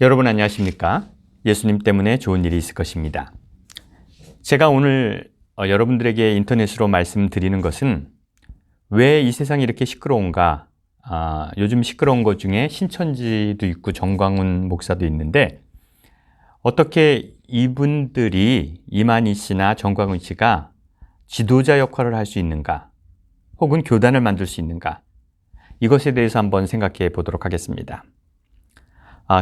여러분 안녕하십니까? 예수님 때문에 좋은 일이 있을 것입니다. 제가 오늘 여러분들에게 인터넷으로 말씀드리는 것은 왜 이 세상이 이렇게 시끄러운가? 요즘 시끄러운 것 중에 신천지도 있고 정광훈 목사도 있는데 어떻게 이분들이 이만희 씨나 정광훈 씨가 지도자 역할을 할 수 있는가? 혹은 교단을 만들 수 있는가? 이것에 대해서 한번 생각해 보도록 하겠습니다.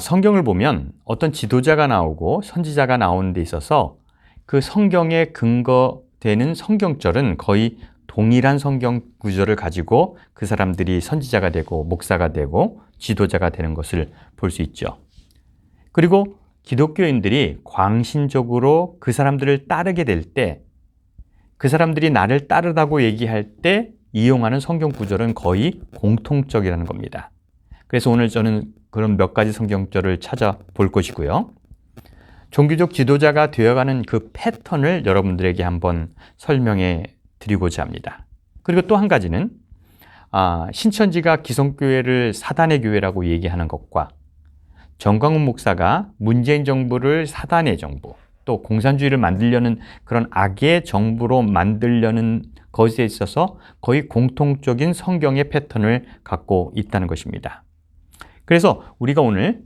성경을 보면 어떤 지도자가 나오고 선지자가 나오는 데 있어서 그 성경에 근거되는 성경절은 거의 동일한 성경 구조를 가지고 그 사람들이 선지자가 되고 목사가 되고 지도자가 되는 것을 볼 수 있죠. 그리고 기독교인들이 광신적으로 그 사람들을 따르게 될 때, 그 사람들이 나를 따르다고 얘기할 때 이용하는 성경 구절은 거의 공통적이라는 겁니다. 그래서 오늘 저는 그런 몇 가지 성경절을 찾아볼 것이고요. 종교적 지도자가 되어가는 그 패턴을 여러분들에게 한번 설명해 드리고자 합니다. 그리고 또 한 가지는 신천지가 기성교회를 사단의 교회라고 얘기하는 것과 정광훈 목사가 문재인 정부를 사단의 정부, 또 공산주의를 만들려는 그런 악의 정부로 만들려는 것에 있어서 거의 공통적인 성경의 패턴을 갖고 있다는 것입니다. 그래서 우리가 오늘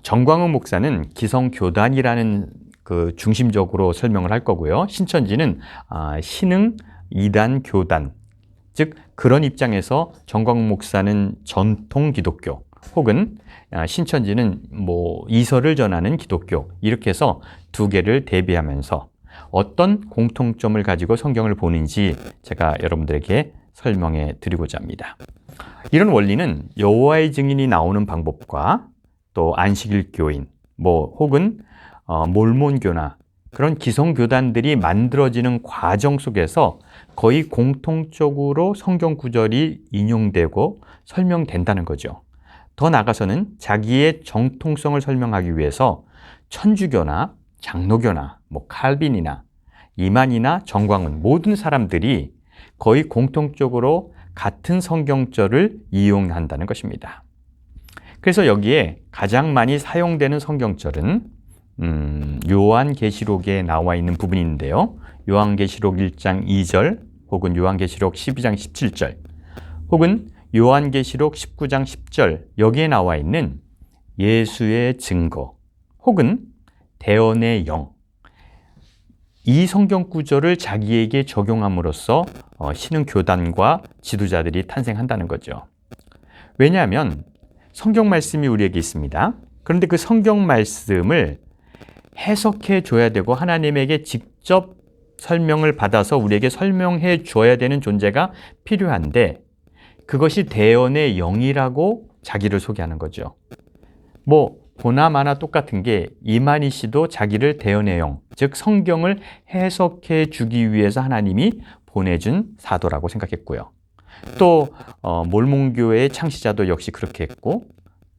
정광훈 목사는 기성교단이라는 그 중심적으로 설명을 할 거고요. 신천지는 신흥 이단 교단, 즉 그런 입장에서 정광훈 목사는 전통 기독교 혹은 신천지는 이설을 전하는 기독교, 이렇게 해서 두 개를 대비하면서 어떤 공통점을 가지고 성경을 보는지 제가 여러분들에게 설명해 드리고자 합니다. 이런 원리는 여호와의 증인이 나오는 방법과 또 안식일 교인, 혹은 몰몬교나 그런 기성교단들이 만들어지는 과정 속에서 거의 공통적으로 성경 구절이 인용되고 설명된다는 거죠. 더 나아가서는 자기의 정통성을 설명하기 위해서 천주교나 장로교나 칼빈이나 이만희나 정광훈 모든 사람들이 거의 공통적으로 같은 성경절을 이용한다는 것입니다. 그래서 여기에 가장 많이 사용되는 성경절은 요한계시록에 나와 있는 부분인데요. 요한계시록 1장 2절 혹은 요한계시록 12장 17절 혹은 요한계시록 19장 10절, 여기에 나와 있는 예수의 증거 혹은 대언의 영, 이 성경 구절을 자기에게 적용함으로써 신흥 교단과 지도자들이 탄생한다는 거죠. 왜냐하면 성경 말씀이 우리에게 있습니다. 그런데 그 성경 말씀을 해석해 줘야 되고 하나님에게 직접 설명을 받아서 우리에게 설명해 줘야 되는 존재가 필요한데, 그것이 대언의 영이라고 자기를 소개하는 거죠. 보나마나 똑같은 게 이만희 씨도 자기를 대언의 영, 즉 성경을 해석해 주기 위해서 하나님이 보내준 사도라고 생각했고요. 또 몰몬교회의 창시자도 역시 그렇게 했고,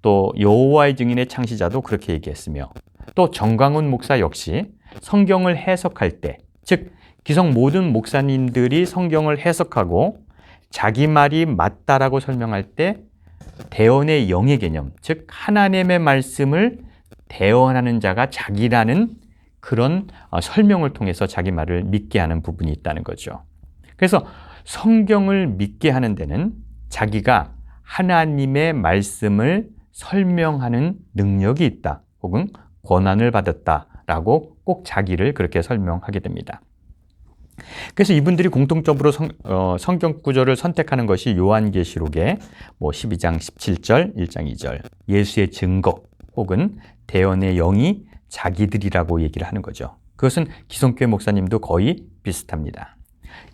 또 여호와의 증인의 창시자도 그렇게 얘기했으며, 또 정광훈 목사 역시 성경을 해석할 때, 즉 기성 모든 목사님들이 성경을 해석하고 자기 말이 맞다라고 설명할 때 대언의 영의 개념, 즉 하나님의 말씀을 대언하는 자가 자기라는 그런 설명을 통해서 자기 말을 믿게 하는 부분이 있다는 거죠. 그래서 성경을 믿게 하는 데는 자기가 하나님의 말씀을 설명하는 능력이 있다 혹은 권한을 받았다라고 꼭 자기를 그렇게 설명하게 됩니다. 그래서 이분들이 공통적으로 성경 구절을 선택하는 것이 요한계시록의 12장 17절, 1장 2절, 예수의 증거 혹은 대언의 영이 자기들이라고 얘기를 하는 거죠. 그것은 기성교회 목사님도 거의 비슷합니다.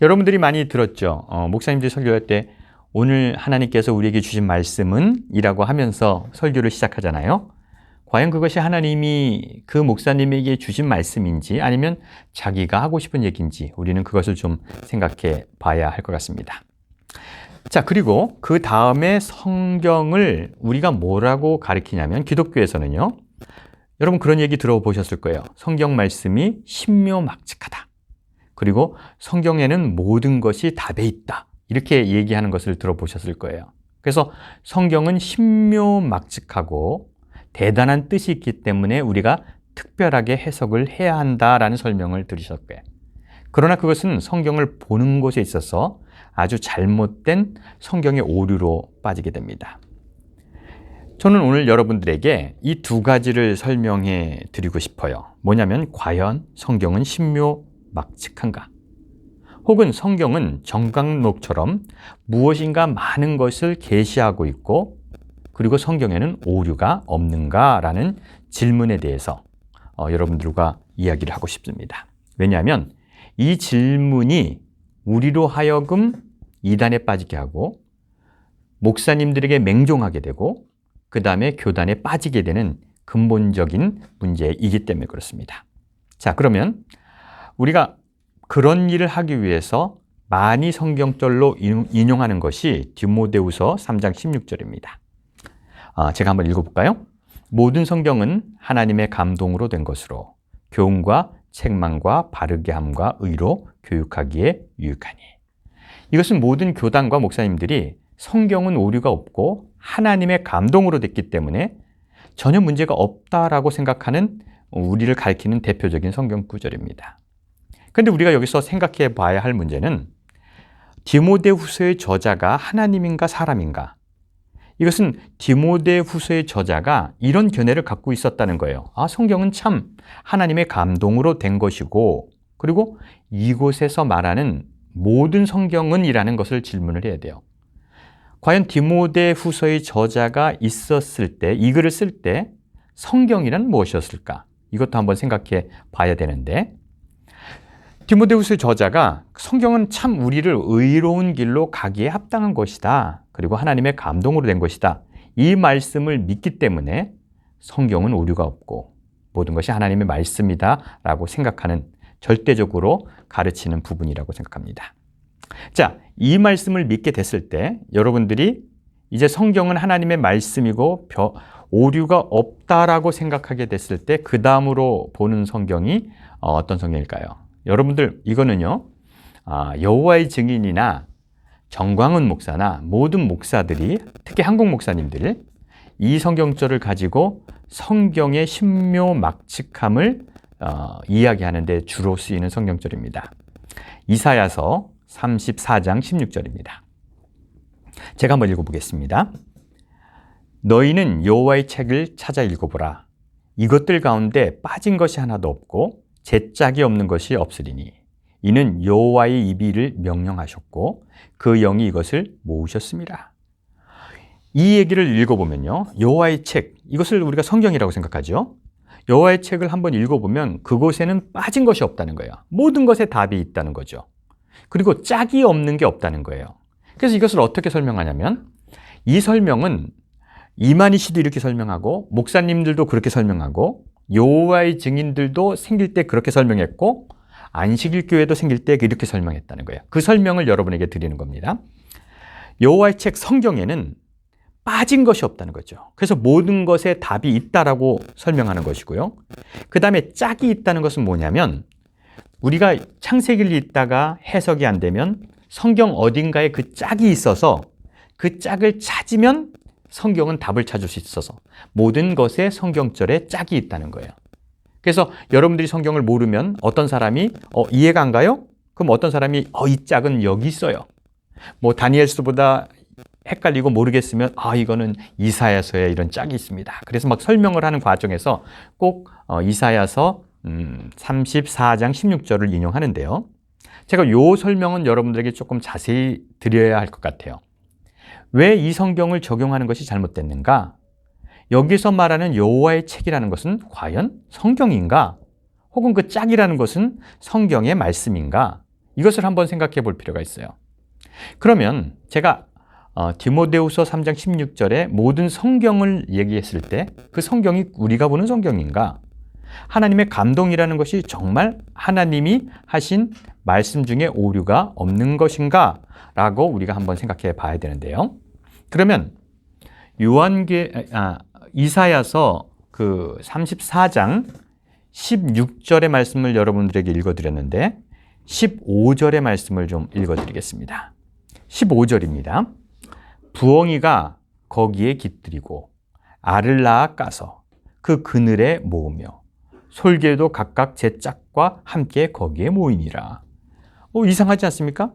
여러분들이 많이 들었죠. 목사님들이 설교할 때 오늘 하나님께서 우리에게 주신 말씀은 이라고 하면서 설교를 시작하잖아요. 과연 그것이 하나님이 그 목사님에게 주신 말씀인지 아니면 자기가 하고 싶은 얘기인지 우리는 그것을 좀 생각해 봐야 할 것 같습니다. 자, 그리고 그 다음에 성경을 우리가 뭐라고 가리키냐면, 기독교에서는요, 여러분 그런 얘기 들어보셨을 거예요. 성경 말씀이 신묘막측하다. 그리고 성경에는 모든 것이 답에 있다. 이렇게 얘기하는 것을 들어보셨을 거예요. 그래서 성경은 신묘막측하고 대단한 뜻이 있기 때문에 우리가 특별하게 해석을 해야 한다라는 설명을 들으셨고요. 그러나 그것은 성경을 보는 것에 있어서 아주 잘못된 성경의 오류로 빠지게 됩니다. 저는 오늘 여러분들에게 이 두 가지를 설명해 드리고 싶어요. 뭐냐면 과연 성경은 신묘막측한가? 혹은 성경은 정강록처럼 무엇인가 많은 것을 계시하고 있고 그리고 성경에는 오류가 없는가라는 질문에 대해서 여러분들과 이야기를 하고 싶습니다. 왜냐하면 이 질문이 우리로 하여금 이단에 빠지게 하고 목사님들에게 맹종하게 되고 그 다음에 교단에 빠지게 되는 근본적인 문제이기 때문에 그렇습니다. 자, 그러면 우리가 그런 일을 하기 위해서 많이 성경절로 인용하는 것이 디모데후서 3장 16절입니다. 제가 한번 읽어볼까요? 모든 성경은 하나님의 감동으로 된 것으로 교훈과 책망과 바르게 함과 의로 교육하기에 유익하니. 이것은 모든 교단과 목사님들이 성경은 오류가 없고 하나님의 감동으로 됐기 때문에 전혀 문제가 없다라고 생각하는 우리를 가리키는 대표적인 성경 구절입니다. 그런데 우리가 여기서 생각해 봐야 할 문제는 디모데후서의 저자가 하나님인가 사람인가? 이것은 디모데후서의 저자가 이런 견해를 갖고 있었다는 거예요. 성경은 참 하나님의 감동으로 된 것이고 그리고 이곳에서 말하는 모든 성경은 이라는 것을 질문을 해야 돼요. 과연 디모데후서의 저자가 있었을 때, 이 글을 쓸 때 성경이란 무엇이었을까? 이것도 한번 생각해 봐야 되는데 디모데후서의 저자가 성경은 참 우리를 의로운 길로 가기에 합당한 것이다. 그리고 하나님의 감동으로 된 것이다. 이 말씀을 믿기 때문에 성경은 오류가 없고 모든 것이 하나님의 말씀이다 라고 생각하는 절대적으로 가르치는 부분이라고 생각합니다. 자, 이 말씀을 믿게 됐을 때 여러분들이 이제 성경은 하나님의 말씀이고 오류가 없다라고 생각하게 됐을 때 그 다음으로 보는 성경이 어떤 성경일까요? 여러분들 이거는요 여호와의 증인이나 정광훈 목사나 모든 목사들이 특히 한국 목사님들 이 성경절을 가지고 성경의 신묘막측함을 이야기하는 데 주로 쓰이는 성경절입니다. 이사야서 34장 16절입니다. 제가 한번 읽어보겠습니다. 너희는 여호와의 책을 찾아 읽어보라. 이것들 가운데 빠진 것이 하나도 없고 제짝이 없는 것이 없으리니 이는 여호와의 입이 이를 명령하셨고 그 영이 이것을 모으셨습니다. 이 얘기를 읽어보면요. 여호와의 책, 이것을 우리가 성경이라고 생각하죠. 여호와의 책을 한번 읽어보면 그곳에는 빠진 것이 없다는 거예요. 모든 것에 답이 있다는 거죠. 그리고 짝이 없는 게 없다는 거예요. 그래서 이것을 어떻게 설명하냐면 이 설명은 이만희 씨도 이렇게 설명하고 목사님들도 그렇게 설명하고 여호와의 증인들도 생길 때 그렇게 설명했고 안식일 교회도 생길 때 이렇게 설명했다는 거예요. 그 설명을 여러분에게 드리는 겁니다. 여호와의 책 성경에는 빠진 것이 없다는 거죠. 그래서 모든 것에 답이 있다라고 설명하는 것이고요. 그 다음에 짝이 있다는 것은 뭐냐면 우리가 창세기를 읽다가 해석이 안 되면 성경 어딘가에 그 짝이 있어서 그 짝을 찾으면 성경은 답을 찾을 수 있어서 모든 것에 성경절에 짝이 있다는 거예요. 그래서 여러분들이 성경을 모르면 어떤 사람이 이해가 안 가요? 그럼 어떤 사람이 이 짝은 여기 있어요. 뭐 다니엘서보다 헷갈리고 모르겠으면 이거는 이사야서에 이런 짝이 있습니다. 그래서 막 설명을 하는 과정에서 꼭 이사야서 34장 16절을 인용하는데요. 제가 이 설명은 여러분들에게 조금 자세히 드려야 할 것 같아요. 왜 이 성경을 적용하는 것이 잘못됐는가? 여기서 말하는 여호와의 책이라는 것은 과연 성경인가? 혹은 그 짝이라는 것은 성경의 말씀인가? 이것을 한번 생각해 볼 필요가 있어요. 그러면 제가 디모데후서 3장 16절에 모든 성경을 얘기했을 때 그 성경이 우리가 보는 성경인가? 하나님의 감동이라는 것이 정말 하나님이 하신 말씀 중에 오류가 없는 것인가? 라고 우리가 한번 생각해 봐야 되는데요. 그러면 이사야서 그 34장 16절의 말씀을 여러분들에게 읽어드렸는데 15절의 말씀을 좀 읽어드리겠습니다. 15절입니다. 부엉이가 거기에 깃들이고 알을 낳아 까서 그 그늘에 모으며 솔개도 각각 제 짝과 함께 거기에 모이니라. 이상하지 않습니까?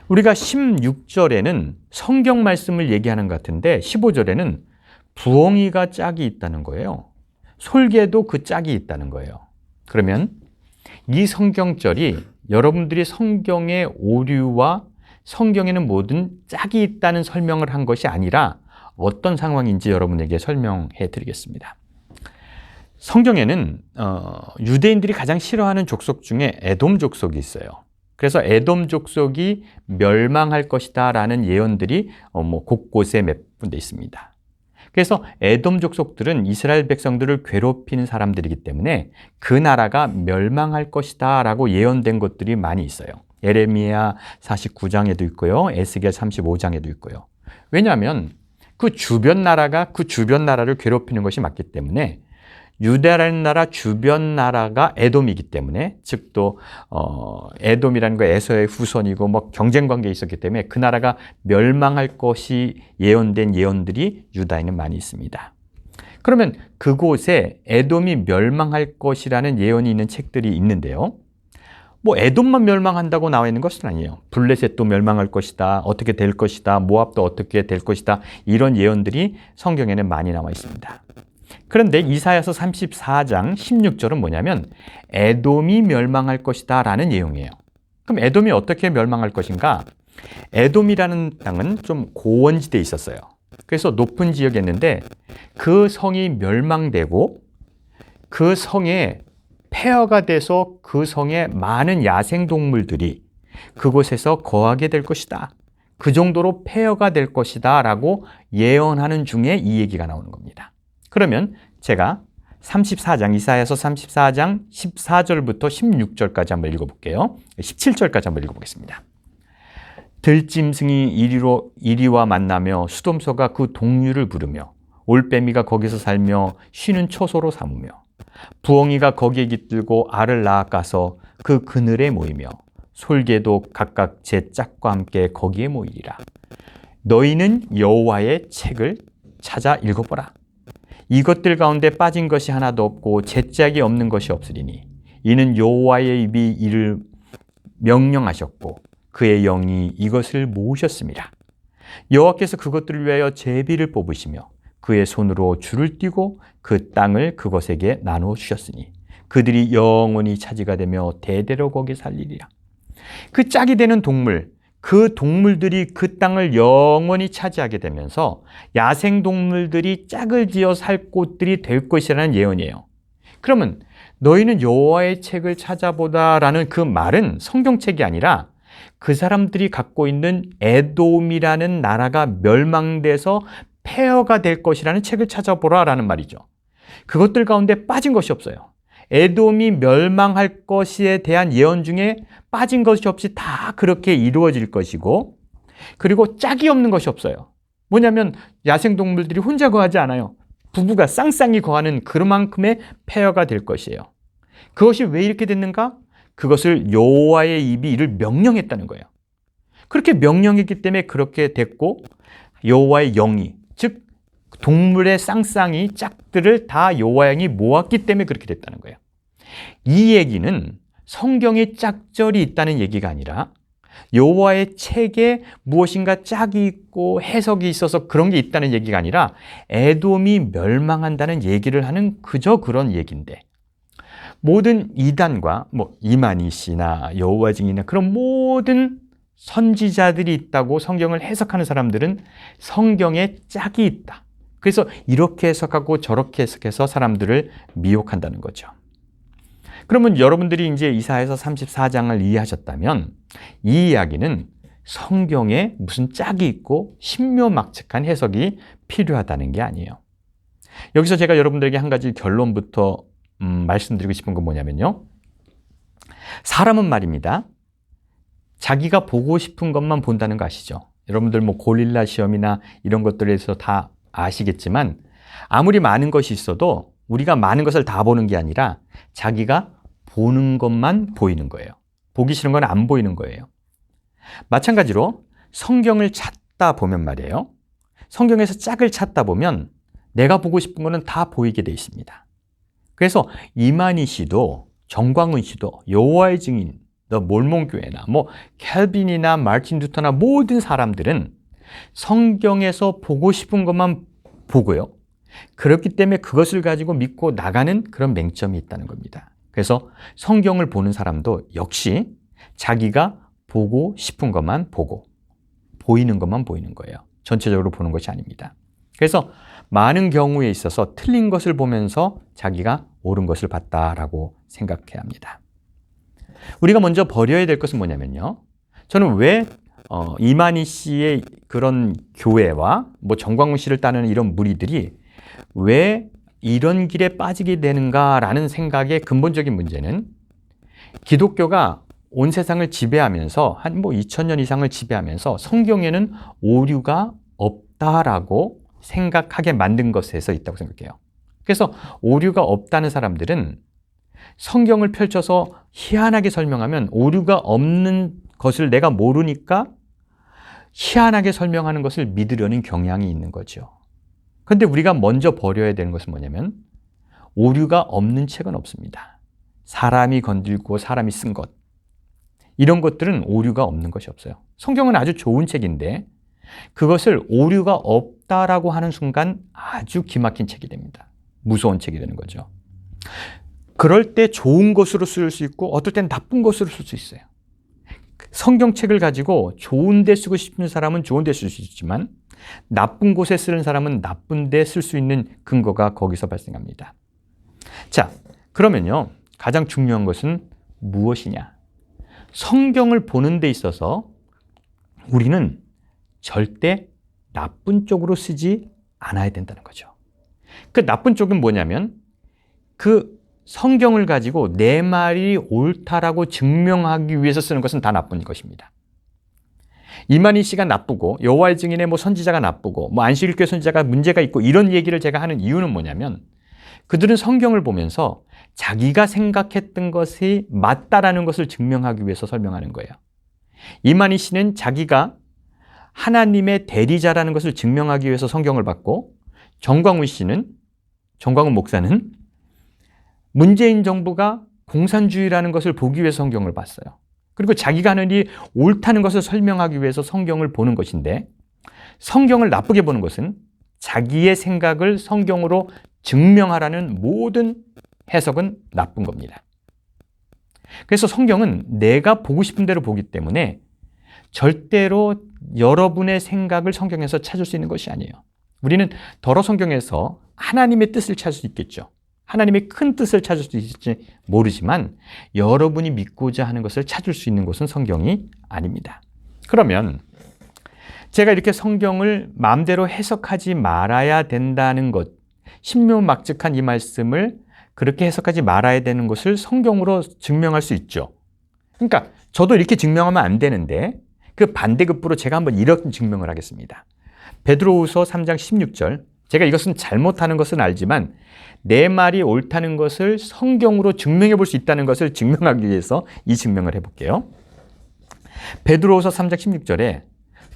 우리가 16절에는 성경 말씀을 얘기하는 것 같은데 15절에는 부엉이가 짝이 있다는 거예요. 솔개도 그 짝이 있다는 거예요. 그러면 이 성경절이 여러분들이 성경의 오류와 성경에는 모든 짝이 있다는 설명을 한 것이 아니라 어떤 상황인지 여러분에게 설명해 드리겠습니다. 성경에는 유대인들이 가장 싫어하는 족속 중에 에돔 족속이 있어요. 그래서 에돔 족속이 멸망할 것이다 라는 예언들이 곳곳에 몇 군데 있습니다. 그래서 에돔 족속들은 이스라엘 백성들을 괴롭히는 사람들이기 때문에 그 나라가 멸망할 것이다 라고 예언된 것들이 많이 있어요. 예레미야 49장에도 있고요. 에스겔 35장에도 있고요. 왜냐하면 그 주변 나라가 그 주변 나라를 괴롭히는 것이 맞기 때문에 유다라는 나라 주변 나라가 에돔이기 때문에 즉 또 에돔이라는 거 에서의 후손이고 경쟁 관계에 있었기 때문에 그 나라가 멸망할 것이 예언된 예언들이 유다에는 많이 있습니다. 그러면 그곳에 에돔이 멸망할 것이라는 예언이 있는 책들이 있는데요. 에돔만 멸망한다고 나와 있는 것은 아니에요. 블레셋도 멸망할 것이다. 어떻게 될 것이다. 모압도 어떻게 될 것이다. 이런 예언들이 성경에는 많이 나와 있습니다. 그런데 이사야서 34장 16절은 뭐냐면 에돔이 멸망할 것이다 라는 내용이에요. 그럼 에돔이 어떻게 멸망할 것인가? 에돔이라는 땅은 좀 고원지대에 있었어요. 그래서 높은 지역이었는데 그 성이 멸망되고 그 성에 폐허가 돼서 그 성에 많은 야생동물들이 그곳에서 거하게 될 것이다. 그 정도로 폐허가 될 것이다 라고 예언하는 중에 이 얘기가 나오는 겁니다. 그러면 제가 34장, 이사야서 34장 14절부터 16절까지 한번 읽어볼게요. 17절까지 한번 읽어보겠습니다. 들짐승이 이리와 만나며 수돔소가 그 동류를 부르며 올빼미가 거기서 살며 쉬는 초소로 삼으며 부엉이가 거기에 깃들고 알을 낳아가서 그 그늘에 모이며 솔개도 각각 제 짝과 함께 거기에 모이리라. 너희는 여호와의 책을 찾아 읽어보라. 이것들 가운데 빠진 것이 하나도 없고 제짝이 없는 것이 없으리니 이는 여호와의 입이 이를 명령하셨고 그의 영이 이것을 모으셨습니다. 여호와께서 그것들을 위하여 제비를 뽑으시며 그의 손으로 줄을 띠고 그 땅을 그것에게 나누어 주셨으니 그들이 영원히 차지가 되며 대대로 거기 살리리라. 그 짝이 되는 동물, 그 동물들이 그 땅을 영원히 차지하게 되면서 야생동물들이 짝을 지어 살 곳들이 될 것이라는 예언이에요. 그러면 너희는 여호와의 책을 찾아보다라는 그 말은 성경책이 아니라 그 사람들이 갖고 있는 에돔이라는 나라가 멸망돼서 폐허가 될 것이라는 책을 찾아보라라는 말이죠. 그것들 가운데 빠진 것이 없어요. 에돔이 멸망할 것에 대한 예언 중에 빠진 것이 없이 다 그렇게 이루어질 것이고 그리고 짝이 없는 것이 없어요. 뭐냐면 야생동물들이 혼자 거하지 않아요. 부부가 쌍쌍이 거하는 그만큼의 폐허가 될 것이에요. 그것이 왜 이렇게 됐는가? 그것을 여호와의 입이 이를 명령했다는 거예요. 그렇게 명령했기 때문에 그렇게 됐고 여호와의 영이 즉 동물의 쌍쌍이 짝들을 다 여호와의 영이 모았기 때문에 그렇게 됐다는 거예요. 이 얘기는 성경에 짝절이 있다는 얘기가 아니라 여호와의 책에 무엇인가 짝이 있고 해석이 있어서 그런 게 있다는 얘기가 아니라 에돔이 멸망한다는 얘기를 하는 그저 그런 얘기인데 모든 이단과 이만희 씨나 여호와 증인이나 그런 모든 선지자들이 있다고 성경을 해석하는 사람들은 성경에 짝이 있다. 그래서 이렇게 해석하고 저렇게 해석해서 사람들을 미혹한다는 거죠. 그러면 여러분들이 이제 이사야서 34장을 이해하셨다면 이 이야기는 성경에 무슨 짝이 있고 신묘막측한 해석이 필요하다는 게 아니에요. 여기서 제가 여러분들에게 한 가지 결론부터 말씀드리고 싶은 건 뭐냐면요. 사람은 말입니다. 자기가 보고 싶은 것만 본다는 거 아시죠? 여러분들 고릴라 시험이나 이런 것들에서 다 아시겠지만 아무리 많은 것이 있어도 우리가 많은 것을 다 보는 게 아니라 자기가 보는 것만 보이는 거예요. 보기 싫은 건 안 보이는 거예요. 마찬가지로 성경을 찾다 보면 말이에요. 성경에서 짝을 찾다 보면 내가 보고 싶은 거는 다 보이게 돼 있습니다. 그래서 이만희 씨도 정광훈 씨도 여호와의 증인, 몰몬교회나 켈빈이나 마틴 루터나 모든 사람들은 성경에서 보고 싶은 것만 보고요. 그렇기 때문에 그것을 가지고 믿고 나가는 그런 맹점이 있다는 겁니다. 그래서 성경을 보는 사람도 역시 자기가 보고 싶은 것만 보고 보이는 것만 보이는 거예요. 전체적으로 보는 것이 아닙니다. 그래서 많은 경우에 있어서 틀린 것을 보면서 자기가 옳은 것을 봤다라고 생각해야 합니다. 우리가 먼저 버려야 될 것은 뭐냐면요. 저는 왜 이만희 씨의 그런 교회와 정광훈 씨를 따르는 이런 무리들이 왜 이런 길에 빠지게 되는가라는 생각의 근본적인 문제는 기독교가 온 세상을 지배하면서 한 2000년 이상을 지배하면서 성경에는 오류가 없다라고 생각하게 만든 것에서 있다고 생각해요. 그래서 오류가 없다는 사람들은 성경을 펼쳐서 희한하게 설명하면 오류가 없는 것을 내가 모르니까 희한하게 설명하는 것을 믿으려는 경향이 있는 거죠. 그런데 우리가 먼저 버려야 되는 것은 뭐냐면 오류가 없는 책은 없습니다. 사람이 건들고 사람이 쓴 것, 이런 것들은 오류가 없는 것이 없어요. 성경은 아주 좋은 책인데 그것을 오류가 없다라고 하는 순간 아주 기막힌 책이 됩니다. 무서운 책이 되는 거죠. 그럴 때 좋은 것으로 쓸 수 있고 어떨 땐 나쁜 것으로 쓸 수 있어요. 성경책을 가지고 좋은 데 쓰고 싶은 사람은 좋은 데 쓸 수 있지만 나쁜 곳에 쓰는 사람은 나쁜 데 쓸 수 있는 근거가 거기서 발생합니다. 자, 그러면요. 가장 중요한 것은 무엇이냐? 성경을 보는 데 있어서 우리는 절대 나쁜 쪽으로 쓰지 않아야 된다는 거죠. 그 나쁜 쪽은 뭐냐면 그 성경을 가지고 내 말이 옳다라고 증명하기 위해서 쓰는 것은 다 나쁜 것입니다. 이만희 씨가 나쁘고 여호와의 증인의 선지자가 나쁘고 안식일교회 선지자가 문제가 있고 이런 얘기를 제가 하는 이유는 뭐냐면 그들은 성경을 보면서 자기가 생각했던 것이 맞다라는 것을 증명하기 위해서 설명하는 거예요. 이만희 씨는 자기가 하나님의 대리자라는 것을 증명하기 위해서 성경을 봤고 정광훈 목사는 문재인 정부가 공산주의라는 것을 보기 위해서 성경을 봤어요. 그리고 자기가 하는 일이 옳다는 것을 설명하기 위해서 성경을 보는 것인데 성경을 나쁘게 보는 것은 자기의 생각을 성경으로 증명하라는 모든 해석은 나쁜 겁니다. 그래서 성경은 내가 보고 싶은 대로 보기 때문에 절대로 여러분의 생각을 성경에서 찾을 수 있는 것이 아니에요. 우리는 더러 성경에서 하나님의 뜻을 찾을 수 있겠죠. 하나님의 큰 뜻을 찾을 수 있을지 모르지만 여러분이 믿고자 하는 것을 찾을 수 있는 것은 성경이 아닙니다. 그러면 제가 이렇게 성경을 마음대로 해석하지 말아야 된다는 것, 신묘막측한 이 말씀을 그렇게 해석하지 말아야 되는 것을 성경으로 증명할 수 있죠. 그러니까 저도 이렇게 증명하면 안 되는데 그 반대급부로 제가 한번 이렇게 증명을 하겠습니다. 베드로후서 3장 16절, 제가 이것은 잘못하는 것은 알지만 내 말이 옳다는 것을 성경으로 증명해 볼 수 있다는 것을 증명하기 위해서 이 증명을 해볼게요. 베드로후서 3장 16절에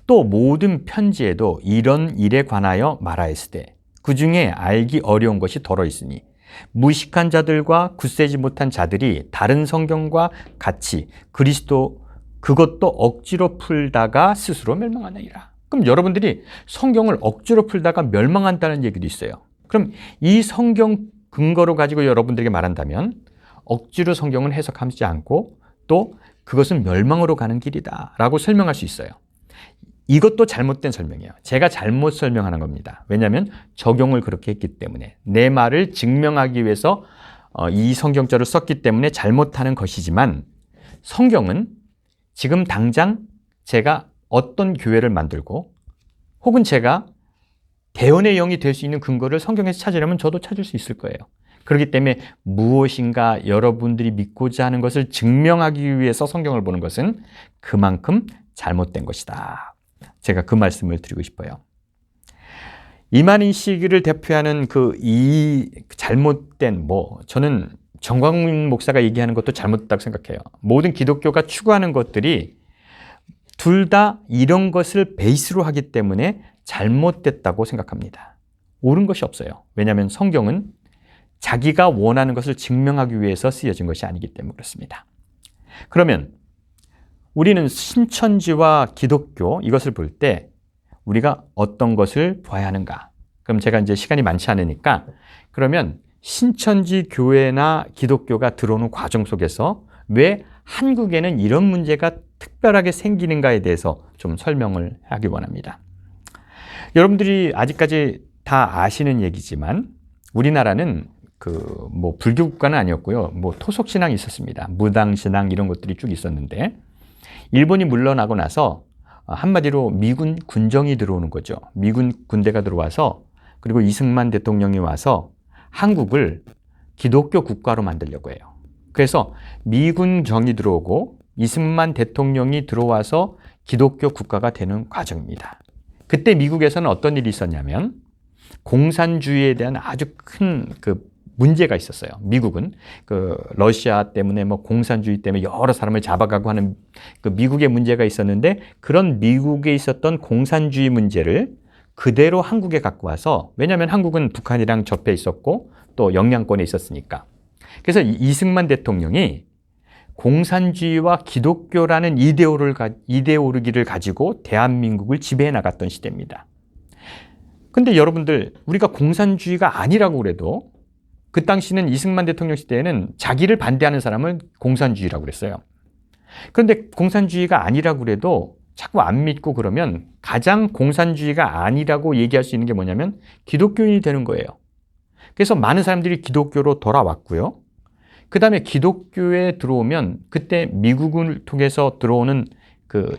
또 모든 편지에도 이런 일에 관하여 말하였으되 그 중에 알기 어려운 것이 더러 있으니 무식한 자들과 굳세지 못한 자들이 다른 성경과 같이 그것도 억지로 풀다가 스스로 멸망하느니라. 그럼 여러분들이 성경을 억지로 풀다가 멸망한다는 얘기도 있어요. 그럼 이 성경 근거로 가지고 여러분들에게 말한다면 억지로 성경을 해석하지 않고 또 그것은 멸망으로 가는 길이다 라고 설명할 수 있어요. 이것도 잘못된 설명이에요. 제가 잘못 설명하는 겁니다. 왜냐하면 적용을 그렇게 했기 때문에 내 말을 증명하기 위해서 이 성경절을 썼기 때문에 잘못하는 것이지만 성경은 지금 당장 제가 어떤 교회를 만들고 혹은 제가 대언의 영이 될 수 있는 근거를 성경에서 찾으려면 저도 찾을 수 있을 거예요. 그렇기 때문에 무엇인가 여러분들이 믿고자 하는 것을 증명하기 위해서 성경을 보는 것은 그만큼 잘못된 것이다. 제가 그 말씀을 드리고 싶어요. 이만희 씨를 대표하는 이 잘못된 저는 정광훈 목사가 얘기하는 것도 잘못됐다고 생각해요. 모든 기독교가 추구하는 것들이 둘 다 이런 것을 베이스로 하기 때문에 잘못됐다고 생각합니다. 옳은 것이 없어요. 왜냐하면 성경은 자기가 원하는 것을 증명하기 위해서 쓰여진 것이 아니기 때문에 그렇습니다. 그러면 우리는 신천지와 기독교 이것을 볼 때 우리가 어떤 것을 봐야 하는가? 그럼 제가 이제 시간이 많지 않으니까 그러면 신천지 교회나 기독교가 들어오는 과정 속에서 왜 한국에는 이런 문제가 특별하게 생기는가에 대해서 좀 설명을 하기 원합니다. 여러분들이 아직까지 다 아시는 얘기지만 우리나라는 불교 국가는 아니었고요. 토속 신앙이 있었습니다. 무당 신앙 이런 것들이 쭉 있었는데 일본이 물러나고 나서 한마디로 미군 군정이 들어오는 거죠. 미군 군대가 들어와서 그리고 이승만 대통령이 와서 한국을 기독교 국가로 만들려고 해요. 그래서 미군 정이 들어오고 이승만 대통령이 들어와서 기독교 국가가 되는 과정입니다. 그때 미국에서는 어떤 일이 있었냐면 공산주의에 대한 아주 큰 문제가 있었어요. 미국은 러시아 때문에 공산주의 때문에 여러 사람을 잡아가고 하는 미국의 문제가 있었는데 그런 미국에 있었던 공산주의 문제를 그대로 한국에 갖고 와서 왜냐하면 한국은 북한이랑 접해 있었고 또 영향권에 있었으니까. 그래서 이승만 대통령이 공산주의와 기독교라는 이데올로기를 가지고 대한민국을 지배해 나갔던 시대입니다. 근데 여러분들 우리가 공산주의가 아니라고 그래도 그 당시는 이승만 대통령 시대에는 자기를 반대하는 사람을 공산주의라고 그랬어요. 그런데 공산주의가 아니라고 그래도 자꾸 안 믿고 그러면 가장 공산주의가 아니라고 얘기할 수 있는 게 뭐냐면 기독교인이 되는 거예요. 그래서 많은 사람들이 기독교로 돌아왔고요. 그 다음에 기독교에 들어오면 그때 미국을 통해서 들어오는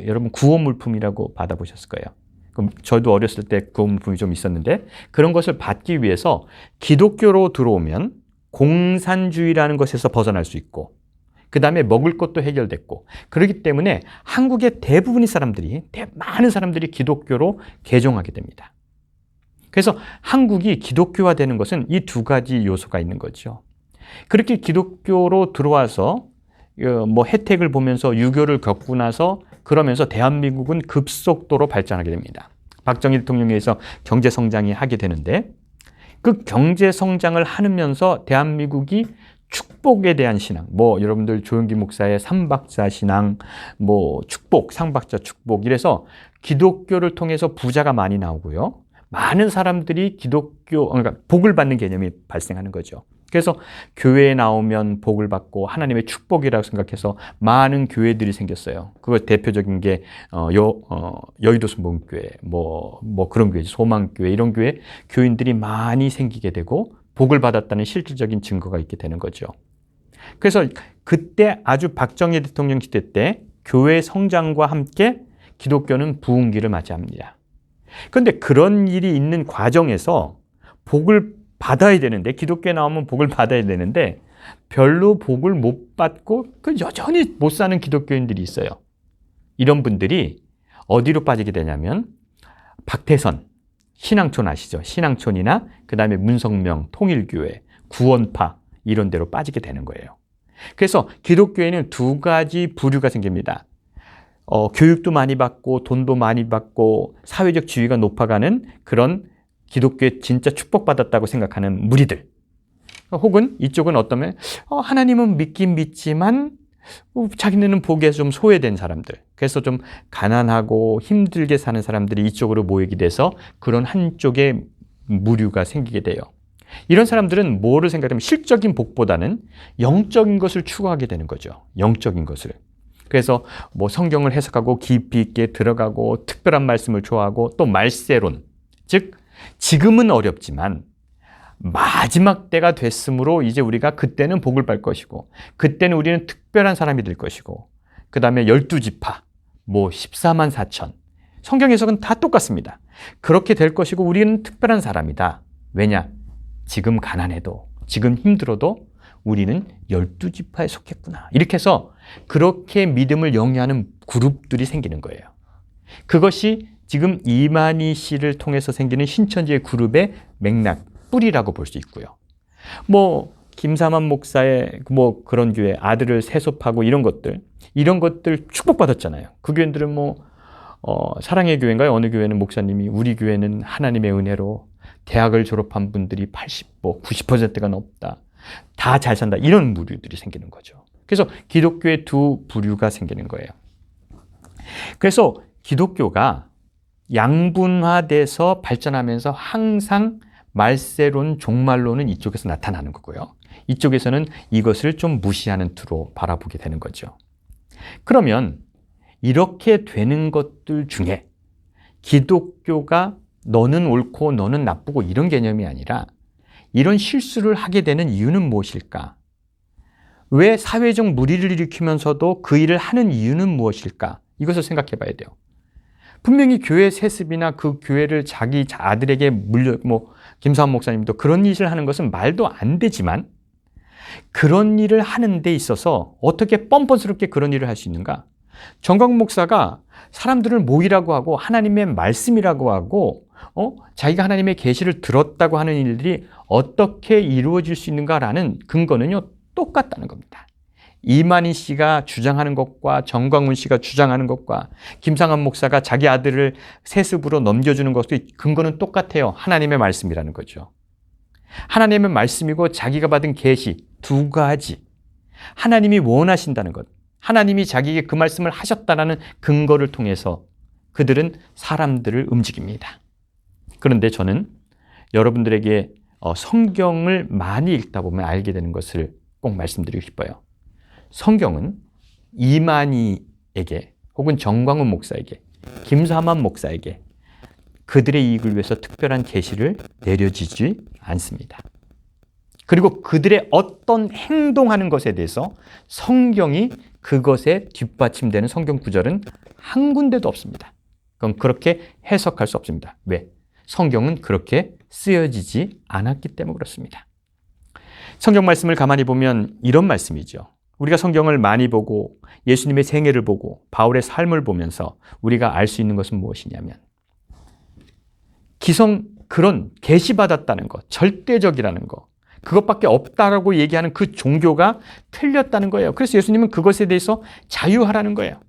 여러분 구호물품이라고 받아보셨을 거예요. 그럼 저도 어렸을 때 구호물품이 좀 있었는데 그런 것을 받기 위해서 기독교로 들어오면 공산주의라는 것에서 벗어날 수 있고 그 다음에 먹을 것도 해결됐고 그렇기 때문에 한국의 대부분의 사람들이 많은 사람들이 기독교로 개종하게 됩니다. 그래서 한국이 기독교화되는 것은 이 두 가지 요소가 있는 거죠. 그렇게 기독교로 들어와서 혜택을 보면서 유교를 겪고 나서 그러면서 대한민국은 급속도로 발전하게 됩니다. 박정희 대통령에 의해서 경제성장이 하게 되는데 그 경제성장을 하면서 대한민국이 축복에 대한 신앙, 여러분들 조영기 목사의 삼박자 신앙, 축복, 상박자 축복 이래서 기독교를 통해서 부자가 많이 나오고요. 많은 사람들이 그러니까 복을 받는 개념이 발생하는 거죠. 그래서 교회에 나오면 복을 받고 하나님의 축복이라고 생각해서 많은 교회들이 생겼어요. 그거 대표적인 게 여의도 순복음교회, 그런 교회, 소망교회 이런 교회 교인들이 많이 생기게 되고 복을 받았다는 실질적인 증거가 있게 되는 거죠. 그래서 그때 아주 박정희 대통령 시대 때 교회 성장과 함께 기독교는 부흥기를 맞이합니다. 그런데 그런 일이 있는 과정에서 복을 받아야 되는데 기독교에 나오면 복을 받아야 되는데 별로 복을 못 받고 여전히 못 사는 기독교인들이 있어요. 이런 분들이 어디로 빠지게 되냐면 박태선, 신앙촌 아시죠? 신앙촌이나 그 다음에 문성명, 통일교회, 구원파 이런 데로 빠지게 되는 거예요. 그래서 기독교에는 두 가지 부류가 생깁니다. 교육도 많이 받고 돈도 많이 받고 사회적 지위가 높아가는 그런 기독교에 진짜 축복받았다고 생각하는 무리들. 혹은 이쪽은 어떠면 하나님은 믿긴 믿지만 자기네는 보기에서 좀 소외된 사람들. 그래서 좀 가난하고 힘들게 사는 사람들이 이쪽으로 모이게 돼서 그런 한쪽의 무류가 생기게 돼요. 이런 사람들은 뭐를 생각하면 실적인 복보다는 영적인 것을 추구하게 되는 거죠. 영적인 것을. 그래서 성경을 해석하고 깊이 있게 들어가고 특별한 말씀을 좋아하고 또 말세론. 즉 지금은 어렵지만 마지막 때가 됐으므로 이제 우리가 그때는 복을 받을 것이고 그때는 우리는 특별한 사람이 될 것이고 그 다음에 12지파 14만 4천 성경 해석은 다 똑같습니다. 그렇게 될 것이고 우리는 특별한 사람이다. 왜냐? 지금 가난해도 지금 힘들어도 우리는 12지파에 속했구나. 이렇게 해서 그렇게 믿음을 영위하는 그룹들이 생기는 거예요. 그것이 지금 이만희 씨를 통해서 생기는 신천지의 그룹의 맥락, 뿌리라고 볼 수 있고요. 김사만 목사의 그런 교회 아들을 세속하고 이런 것들 축복받았잖아요. 그 교회들은 사랑의 교회인가요? 어느 교회는 목사님이 우리 교회는 하나님의 은혜로 대학을 졸업한 분들이 80%, 90%가 넘다. 다 잘 산다. 이런 부류들이 생기는 거죠. 그래서 기독교의 두 부류가 생기는 거예요. 그래서 기독교가 양분화돼서 발전하면서 항상 말세론, 종말론은 이쪽에서 나타나는 거고요. 이쪽에서는 이것을 좀 무시하는 투로 바라보게 되는 거죠. 그러면 이렇게 되는 것들 중에 기독교가 너는 옳고 너는 나쁘고 이런 개념이 아니라 이런 실수를 하게 되는 이유는 무엇일까? 왜 사회적 물의를 일으키면서도 그 일을 하는 이유는 무엇일까? 이것을 생각해 봐야 돼요. 분명히 교회 세습이나 그 교회를 자기 아들에게 김사환 목사님도 그런 일을 하는 것은 말도 안 되지만 그런 일을 하는 데 있어서 어떻게 뻔뻔스럽게 그런 일을 할 수 있는가? 정광훈 목사가 사람들을 모이라고 하고 하나님의 말씀이라고 하고 자기가 하나님의 계시를 들었다고 하는 일들이 어떻게 이루어질 수 있는가라는 근거는요 똑같다는 겁니다. 이만희 씨가 주장하는 것과 정광훈 씨가 주장하는 것과 김상환 목사가 자기 아들을 세습으로 넘겨주는 것도 근거는 똑같아요. 하나님의 말씀이라는 거죠. 하나님의 말씀이고 자기가 받은 계시 두 가지. 하나님이 원하신다는 것. 하나님이 자기에게 그 말씀을 하셨다라는 근거를 통해서 그들은 사람들을 움직입니다. 그런데 저는 여러분들에게 성경을 많이 읽다 보면 알게 되는 것을 꼭 말씀드리고 싶어요. 성경은 이만희에게 혹은 정광훈 목사에게, 김사만 목사에게 그들의 이익을 위해서 특별한 계시를 내려주지 않습니다. 그리고 그들의 어떤 행동하는 것에 대해서 성경이 그것에 뒷받침되는 성경 구절은 한 군데도 없습니다. 그건 그렇게 해석할 수 없습니다. 왜? 성경은 그렇게 쓰여지지 않았기 때문에 그렇습니다. 성경 말씀을 가만히 보면 이런 말씀이죠. 우리가 성경을 많이 보고 예수님의 생애를 보고 바울의 삶을 보면서 우리가 알 수 있는 것은 무엇이냐면 그런 계시받았다는 것, 절대적이라는 것, 그것밖에 없다라고 얘기하는 그 종교가 틀렸다는 거예요. 그래서 예수님은 그것에 대해서 자유하라는 거예요.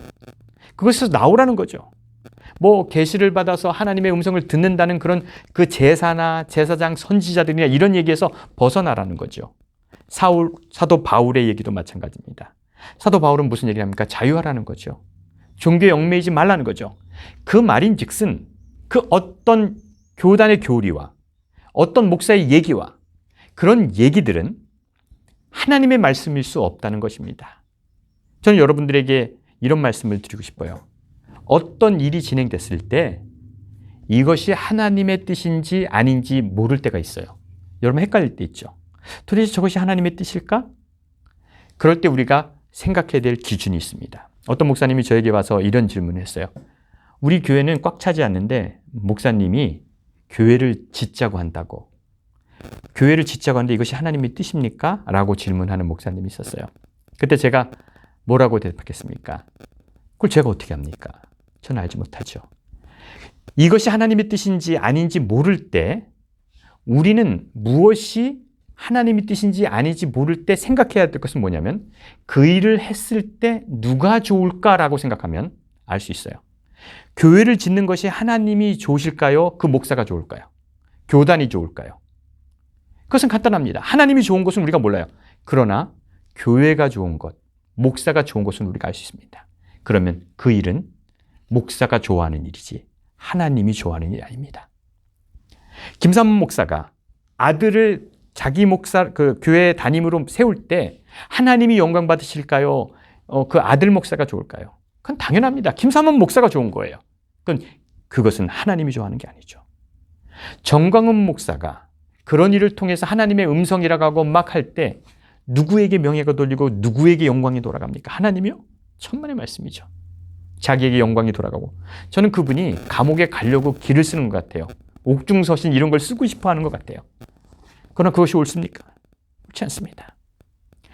그것에서 나오라는 거죠. 계시를 받아서 하나님의 음성을 듣는다는 그런 그 제사나 제사장 선지자들이나 이런 얘기에서 벗어나라는 거죠. 사도 바울의 얘기도 마찬가지입니다. 사도 바울은 무슨 얘기를 합니까? 자유하라는 거죠. 종교에 얽매이지 말라는 거죠. 그 말인즉슨 그 어떤 교단의 교리와 어떤 목사의 얘기와 그런 얘기들은 하나님의 말씀일 수 없다는 것입니다. 저는 여러분들에게 이런 말씀을 드리고 싶어요. 어떤 일이 진행됐을 때 이것이 하나님의 뜻인지 아닌지 모를 때가 있어요. 여러분 헷갈릴 때 있죠. 도대체 저것이 하나님의 뜻일까? 그럴 때 우리가 생각해야 될 기준이 있습니다. 어떤 목사님이 저에게 와서 이런 질문을 했어요. 우리 교회는 꽉 차지 않는데 목사님이 교회를 짓자고 한다고. 교회를 짓자고 하는데 이것이 하나님의 뜻입니까? 라고 질문하는 목사님이 있었어요. 그때 제가 뭐라고 대답했겠습니까? 그걸 제가 어떻게 합니까? 저는 알지 못하죠. 이것이 하나님의 뜻인지 아닌지 모를 때 우리는 무엇이 하나님의 뜻인지 아닌지 모를 때 생각해야 될 것은 뭐냐면 그 일을 했을 때 누가 좋을까라고 생각하면 알 수 있어요. 교회를 짓는 것이 하나님이 좋으실까요? 그 목사가 좋을까요? 교단이 좋을까요? 그것은 간단합니다. 하나님이 좋은 것은 우리가 몰라요. 그러나 교회가 좋은 것, 목사가 좋은 것은 우리가 알 수 있습니다. 그러면 그 일은 목사가 좋아하는 일이지 하나님이 좋아하는 일이 아닙니다. 김삼문 목사가 아들을 자기 그 교회 담임으로 세울 때 하나님이 영광 받으실까요? 그 아들 목사가 좋을까요? 그건 당연합니다. 김삼문 목사가 좋은 거예요. 그것은 하나님이 좋아하는 게 아니죠. 정광훈 목사가 그런 일을 통해서 하나님의 음성이라고 하고 막 할 때 누구에게 명예가 돌리고 누구에게 영광이 돌아갑니까? 하나님이요? 천만의 말씀이죠. 자기에게 영광이 돌아가고 저는 그분이 감옥에 가려고 길을 쓰는 것 같아요. 옥중서신 이런 걸 쓰고 싶어 하는 것 같아요. 그러나 그것이 옳습니까? 옳지 않습니다.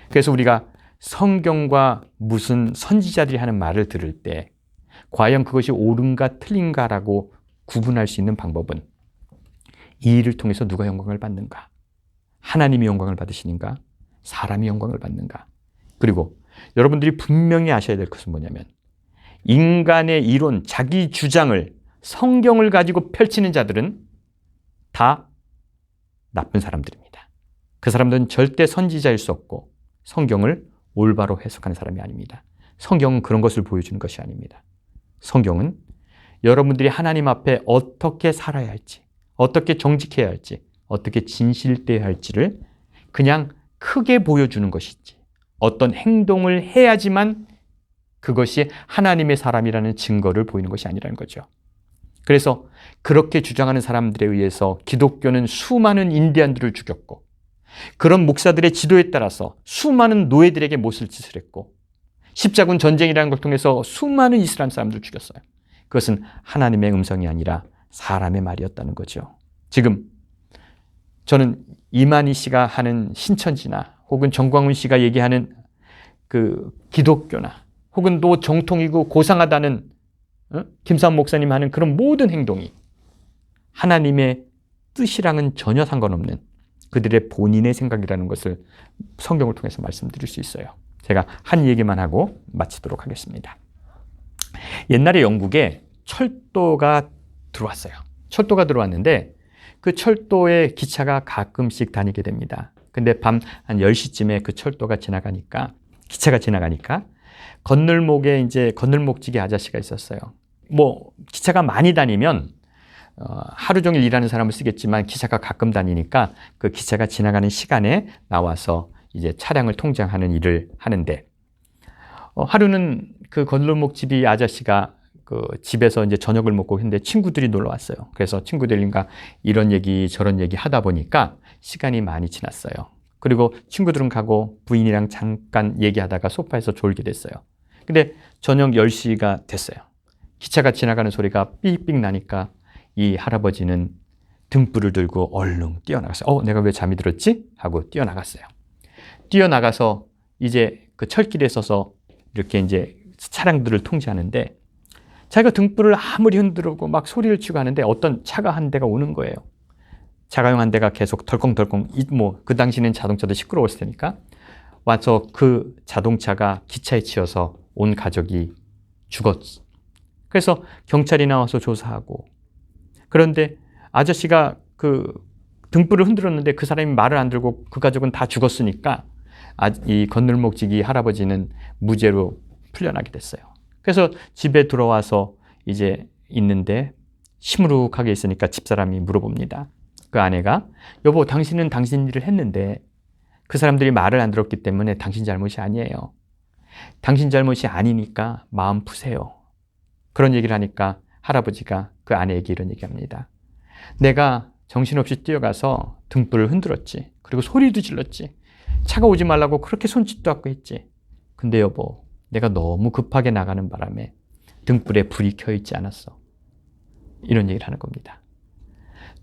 그래서 우리가 성경과 무슨 선지자들이 하는 말을 들을 때 과연 그것이 옳은가 틀린가라고 구분할 수 있는 방법은 이 일을 통해서 누가 영광을 받는가? 하나님이 영광을 받으시는가? 사람이 영광을 받는가? 그리고 여러분들이 분명히 아셔야 될 것은 뭐냐면 인간의 이론, 자기 주장을 성경을 가지고 펼치는 자들은 다 나쁜 사람들입니다. 그 사람들은 절대 선지자일 수 없고 성경을 올바로 해석하는 사람이 아닙니다. 성경은 그런 것을 보여주는 것이 아닙니다. 성경은 여러분들이 하나님 앞에 어떻게 살아야 할지, 어떻게 정직해야 할지, 어떻게 진실되어야 할지를 그냥 크게 보여주는 것이지, 어떤 행동을 해야지만 그것이 하나님의 사람이라는 증거를 보이는 것이 아니라는 거죠. 그래서 그렇게 주장하는 사람들에 의해서 기독교는 수많은 인디안들을 죽였고, 그런 목사들의 지도에 따라서 수많은 노예들에게 못을 짓을 했고, 십자군 전쟁이라는 걸 통해서 수많은 이슬람 사람들을 죽였어요. 그것은 하나님의 음성이 아니라 사람의 말이었다는 거죠. 지금 저는 이만희 씨가 하는 신천지나 혹은 정광훈 씨가 얘기하는 그 기독교나 혹은 또 정통이고 고상하다는 김삼 목사님 하는 그런 모든 행동이 하나님의 뜻이랑은 전혀 상관없는 그들의 본인의 생각이라는 것을 성경을 통해서 말씀드릴 수 있어요. 제가 한 얘기만 하고 마치도록 하겠습니다. 옛날에 영국에 철도가 들어왔어요. 철도가 들어왔는데 그 철도에 기차가 가끔씩 다니게 됩니다. 근데 밤 한 10시쯤에 그 철도가 지나가니까, 기차가 지나가니까 건널목에 이제 건널목지기 아저씨가 있었어요. 뭐 기차가 많이 다니면 하루 종일 일하는 사람을 쓰겠지만 기차가 가끔 다니니까 그 기차가 지나가는 시간에 나와서 이제 차량을 통장하는 일을 하는데, 하루는 그 건널목집이 아저씨가 그 집에서 이제 저녁을 먹고 했는데 친구들이 놀러 왔어요. 그래서 친구들과 이런 얘기 저런 얘기 하다 보니까 시간이 많이 지났어요. 그리고 친구들은 가고 부인이랑 잠깐 얘기하다가 소파에서 졸게 됐어요. 근데 저녁 10시가 됐어요. 기차가 지나가는 소리가 삑삑 나니까 이 할아버지는 등불을 들고 얼른 뛰어나갔어요. 내가 왜 잠이 들었지? 하고 뛰어나갔어요. 뛰어나가서 이제 그 철길에 서서 이렇게 이제 차량들을 통제하는데, 자기가 등불을 아무리 흔들고 막 소리를 치고 하는데 어떤 차가 한 대가 오는 거예요. 차가용 한 대가 계속 덜컹덜컹, 그 당시는 자동차도 시끄러웠을 테니까 와서 그 자동차가 기차에 치여서 온 가족이 죽었어. 그래서 경찰이 나와서 조사하고, 그런데 아저씨가 그 등불을 흔들었는데 그 사람이 말을 안 들고 그 가족은 다 죽었으니까 이 건널목지기 할아버지는 무죄로 풀려나게 됐어요. 그래서 집에 들어와서 이제 있는데 시무룩하게 있으니까 집사람이 물어봅니다. 그 아내가, 여보, 당신은 당신 일을 했는데 그 사람들이 말을 안 들었기 때문에 당신 잘못이 아니에요. 당신 잘못이 아니니까 마음 푸세요. 그런 얘기를 하니까 할아버지가 그 아내에게 이런 얘기합니다. 내가 정신없이 뛰어가서 등불을 흔들었지. 그리고 소리도 질렀지. 차가 오지 말라고 그렇게 손짓도 하고 했지. 근데 여보, 내가 너무 급하게 나가는 바람에 등불에 불이 켜있지 않았어. 이런 얘기를 하는 겁니다.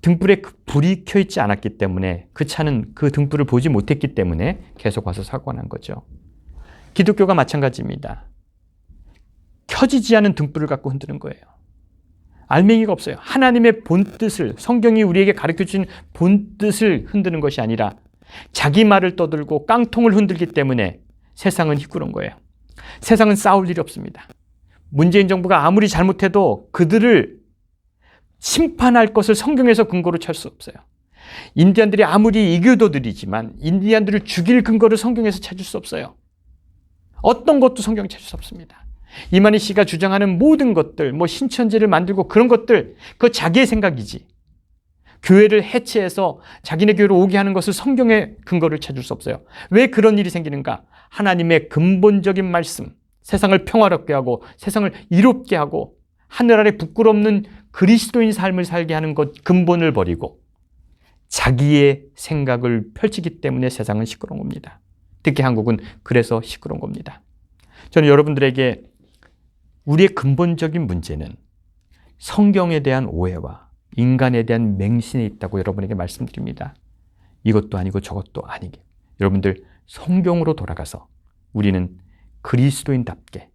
등불에 불이 켜있지 않았기 때문에 그 차는 그 등불을 보지 못했기 때문에 계속 와서 사고가 난 거죠. 기독교가 마찬가지입니다. 켜지지 않은 등불을 갖고 흔드는 거예요. 알맹이가 없어요. 하나님의 본뜻을, 성경이 우리에게 가르쳐주신 본뜻을 흔드는 것이 아니라 자기 말을 떠들고 깡통을 흔들기 때문에 세상은 희끄러운 거예요. 세상은 싸울 일이 없습니다. 문재인 정부가 아무리 잘못해도 그들을 심판할 것을 성경에서 근거로 찾을 수 없어요. 인디안들이 아무리 이교도들이지만 인디안들을 죽일 근거를 성경에서 찾을 수 없어요. 어떤 것도 성경에 찾을 수 없습니다. 이만희 씨가 주장하는 모든 것들, 뭐 신천지를 만들고 그런 것들, 그거 자기의 생각이지. 교회를 해체해서 자기네 교회로 오게 하는 것을 성경의 근거를 찾을 수 없어요. 왜 그런 일이 생기는가? 하나님의 근본적인 말씀, 세상을 평화롭게 하고 세상을 이롭게 하고 하늘 아래 부끄럽는 그리스도인 삶을 살게 하는 것 근본을 버리고 자기의 생각을 펼치기 때문에 세상은 시끄러운 겁니다. 특히 한국은 그래서 시끄러운 겁니다. 저는 여러분들에게 우리의 근본적인 문제는 성경에 대한 오해와 인간에 대한 맹신에 있다고 여러분에게 말씀드립니다. 이것도 아니고 저것도 아니게. 여러분들 성경으로 돌아가서 우리는 그리스도인답게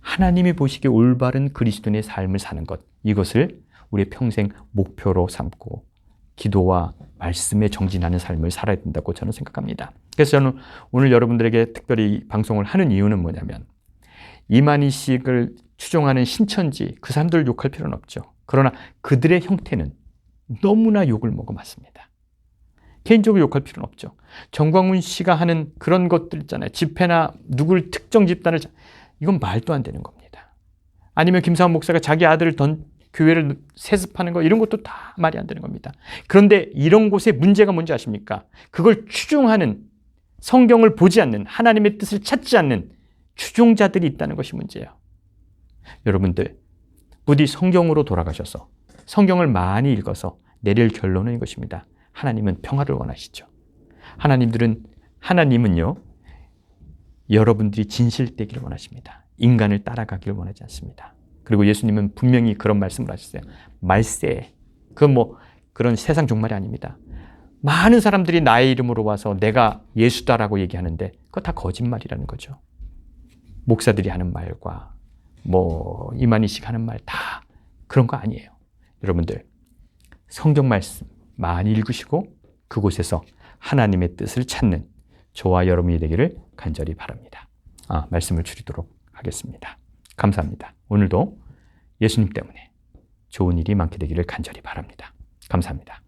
하나님이 보시기에 올바른 그리스도인의 삶을 사는 것, 이것을 우리의 평생 목표로 삼고 기도와 말씀에 정진하는 삶을 살아야 된다고 저는 생각합니다. 그래서 저는 오늘 여러분들에게 특별히 방송을 하는 이유는 뭐냐면, 이만희 씨를 추종하는 신천지 그 사람들 욕할 필요는 없죠. 그러나 그들의 형태는 너무나 욕을 먹어 맞습니다. 개인적으로 욕할 필요는 없죠. 정광훈 씨가 하는 그런 것들 있잖아요. 집회나 누굴 특정 집단을, 이건 말도 안 되는 겁니다. 아니면 김사원 목사가 자기 아들을 교회를 세습하는 거, 이런 것도 다 말이 안 되는 겁니다. 그런데 이런 곳에 문제가 뭔지 아십니까? 그걸 추종하는, 성경을 보지 않는, 하나님의 뜻을 찾지 않는 추종자들이 있다는 것이 문제예요. 여러분들, 부디 성경으로 돌아가셔서 성경을 많이 읽어서 내릴 결론은 이것입니다. 하나님은 평화를 원하시죠. 하나님은요, 여러분들이 진실되기를 원하십니다. 인간을 따라가기를 원하지 않습니다. 그리고 예수님은 분명히 그런 말씀을 하셨어요. 말세, 그런 세상 종말이 아닙니다. 많은 사람들이 나의 이름으로 와서 내가 예수다라고 얘기하는데 그거 다 거짓말이라는 거죠. 목사들이 하는 말과 이만희씩 하는 말 다 그런 거 아니에요. 여러분들, 성경 말씀 많이 읽으시고 그곳에서 하나님의 뜻을 찾는 저와 여러분이 되기를 간절히 바랍니다. 말씀을 줄이도록 하겠습니다. 감사합니다. 오늘도 예수님 때문에 좋은 일이 많게 되기를 간절히 바랍니다. 감사합니다.